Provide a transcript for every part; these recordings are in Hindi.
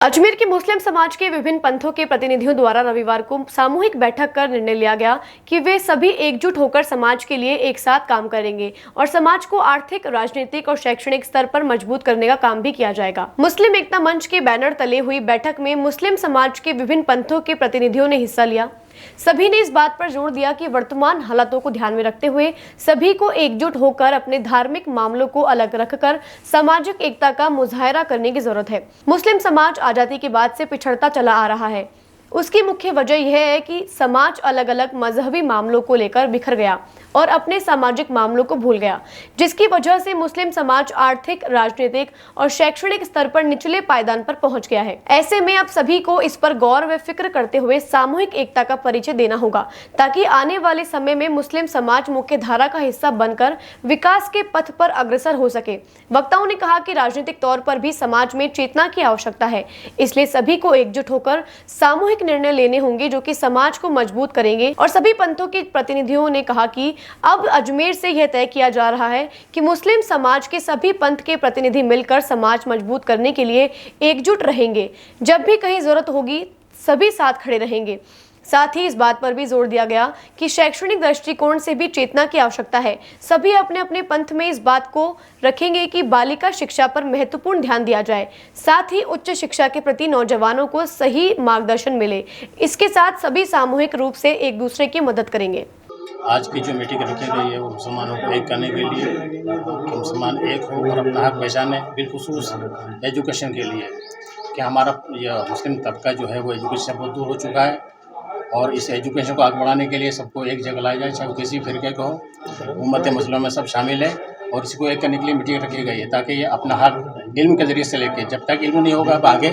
अजमेर के मुस्लिम समाज के विभिन्न पंथों के प्रतिनिधियों द्वारा रविवार को सामूहिक बैठक कर निर्णय लिया गया कि वे सभी एकजुट होकर समाज के लिए एक साथ काम करेंगे और समाज को आर्थिक, राजनीतिक और शैक्षणिक स्तर पर मजबूत करने का काम भी किया जाएगा। मुस्लिम एकता मंच के बैनर तले हुई बैठक में मुस्लिम समाज के विभिन्न पंथों के प्रतिनिधियों ने हिस्सा लिया। सभी ने इस बात पर जोर दिया कि वर्तमान हालातों को ध्यान में रखते हुए सभी को एकजुट होकर अपने धार्मिक मामलों को अलग रखकर सामाजिक एकता का मुजाहरा करने की जरूरत है। मुस्लिम समाज आजादी के बाद से पिछड़ता चला आ रहा है। उसकी मुख्य वजह यह है कि समाज अलग अलग मजहबी मामलों को लेकर बिखर गया और अपने सामाजिक मामलों को भूल गया, जिसकी वजह से मुस्लिम समाज आर्थिक, राजनीतिक और शैक्षणिक स्तर पर निचले पायदान पर पहुंच गया है। ऐसे में अब सभी को इस पर गौर व फिक्र करते हुए सामूहिक एकता का परिचय देना होगा, ताकि आने वाले समय में मुस्लिम समाज मुख्य धारा का हिस्सा बनकर विकास के पथ पर अग्रसर हो सके। वक्ताओं ने कहा कि राजनीतिक तौर पर भी समाज में चेतना की आवश्यकता है, इसलिए सभी को एकजुट होकर सामूहिक निर्णय लेने होंगे जो कि समाज को मजबूत करेंगे। और सभी पंथों के प्रतिनिधियों ने कहा कि अब अजमेर से यह तय किया जा रहा है कि मुस्लिम समाज के सभी पंथ के प्रतिनिधि मिलकर समाज मजबूत करने के लिए एकजुट रहेंगे। जब भी कहीं जरूरत होगी सभी साथ खड़े रहेंगे। साथ ही इस बात पर भी जोर दिया गया कि शैक्षणिक दृष्टिकोण से भी चेतना की आवश्यकता है। सभी अपने अपने पंथ में इस बात को रखेंगे कि बालिका शिक्षा पर महत्वपूर्ण ध्यान दिया जाए, साथ ही उच्च शिक्षा के प्रति नौजवानों को सही मार्गदर्शन मिले। इसके साथ सभी सामूहिक रूप से एक दूसरे की मदद करेंगे। आज की जो मीटिंग रखी गई है वो मुसलमानों को एक करने के लिए कि मुसलमान एक हो और अपना हक पहचाने, बिलखुसूस एजुकेशन के लिए कि हमारा यह मुस्लिम तबका जो है वो एजुकेशन बहुत दूर हो चुका है और इस एजुकेशन को आगे बढ़ाने के लिए सबको एक जगह लाया जाए, चाहे वो किसी फिरके को हो। उम्मत मुस्लिम में सब शामिल है और इसको एक करने के लिए मीटिंग रखी गई है ताकि ये अपना हक इल्म के ज़रिए से लेके, जब तक इल्म नहीं होगा अब आगे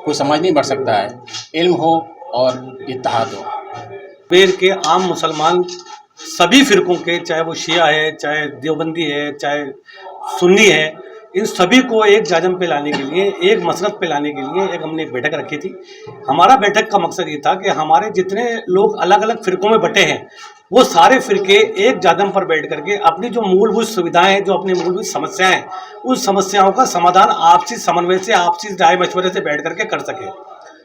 कोई समाज नहीं बढ़ सकता है। इल्म हो और इत्तेहाद हो। अजमेर के आम मुसलमान सभी फ़िरकों के, चाहे वो शिया है, चाहे देवबंदी है, चाहे सुन्नी है, इन सभी को एक जाजम पे लाने के लिए, एक मसनद पे लाने के लिए हमने एक बैठक रखी थी। हमारा बैठक का मकसद ये था कि हमारे जितने लोग अलग अलग फ़िरकों में बटे हैं वो सारे फ़िरके एक जाजम पर बैठ करके अपनी जो मूलभूत सुविधाएं हैं, जो अपनी मूलभूत समस्याएं हैं, उन समस्याओं का समाधान आपसी समन्वय से, आपसी राय मशवरे से बैठ करके कर सके।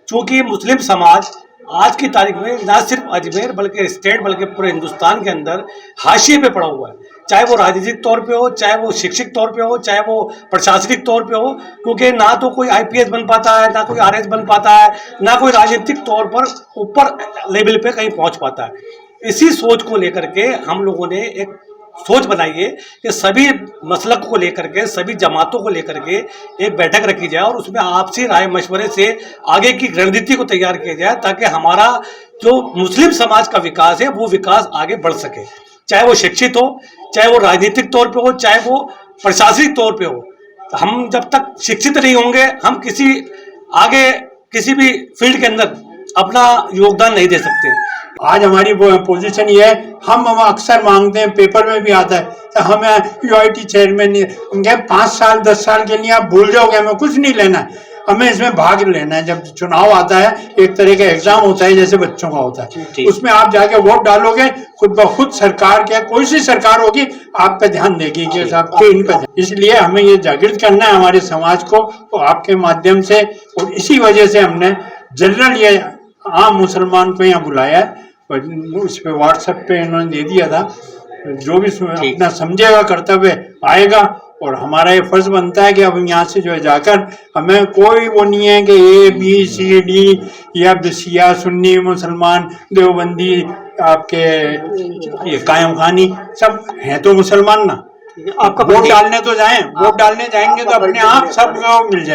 चूँकि मुस्लिम समाज आज की तारीख में ना सिर्फ अजमेर बल्कि स्टेट बल्कि पूरे हिंदुस्तान के अंदर हाशिए पे पड़ा हुआ है, चाहे वो राजनीतिक तौर पे हो, चाहे वो शिक्षित तौर पे हो, चाहे वो प्रशासनिक तौर पे हो, क्योंकि ना तो कोई IPS बन पाता है, ना कोई RS बन पाता है, ना कोई राजनीतिक तौर पर ऊपर लेवल पे कहीं पहुंच पाता है। इसी सोच को लेकर के हम लोगों ने एक सोच बनाई है कि सभी मसलक को लेकर के, सभी जमातों को लेकर के एक बैठक रखी जाए और उसमें आपसी राय मशवरे से आगे की रणनीति को तैयार किया जाए, ताकि हमारा जो मुस्लिम समाज का विकास है वो विकास आगे बढ़ सके, चाहे वो शिक्षित हो, चाहे वो राजनीतिक तौर पे हो, चाहे वो प्रशासनिक तौर पे हो। हम जब तक शिक्षित नहीं होंगे हम आगे किसी भी फील्ड के अंदर अपना योगदान नहीं दे सकते। आज हमारी पोजीशन ये है, हम अक्सर मांगते हैं, पेपर में भी आता है, तो हमें UIT चेयरमैन हम कहें 5 साल 10 साल के लिए आप भूल जाओगे, हमें कुछ नहीं लेना है, हमें इसमें भाग लेना है। जब चुनाव आता है एक तरह का एग्जाम होता है जैसे बच्चों का होता है, उसमें आप जाके वोट डालोगे, खुद ब खुद सरकार के कोई सी सरकार होगी आप पे ध्यान देगी कि आपके इन पे। इसलिए हमें ये जागृत करना है हमारे समाज को तो आपके माध्यम से, और इसी वजह से हमने जनरल ये आम मुसलमान को यहाँ बुलाया है। उस पे WhatsApp पे इन्होंने दे दिया था, जो भी अपना समझेगा कर्तव्य आएगा और हमारा ये फर्ज बनता है कि अब यहाँ से जो है जाकर हमें कोई वो नहीं है कि ABCD या शिया सुन्नी मुसलमान देवबंदी आपके ये कायम खानी सब हैं तो मुसलमान ना। आपका वोट डालने तो जाएं, वोट डालने जाएंगे तो अपने आप सब मिल जाए।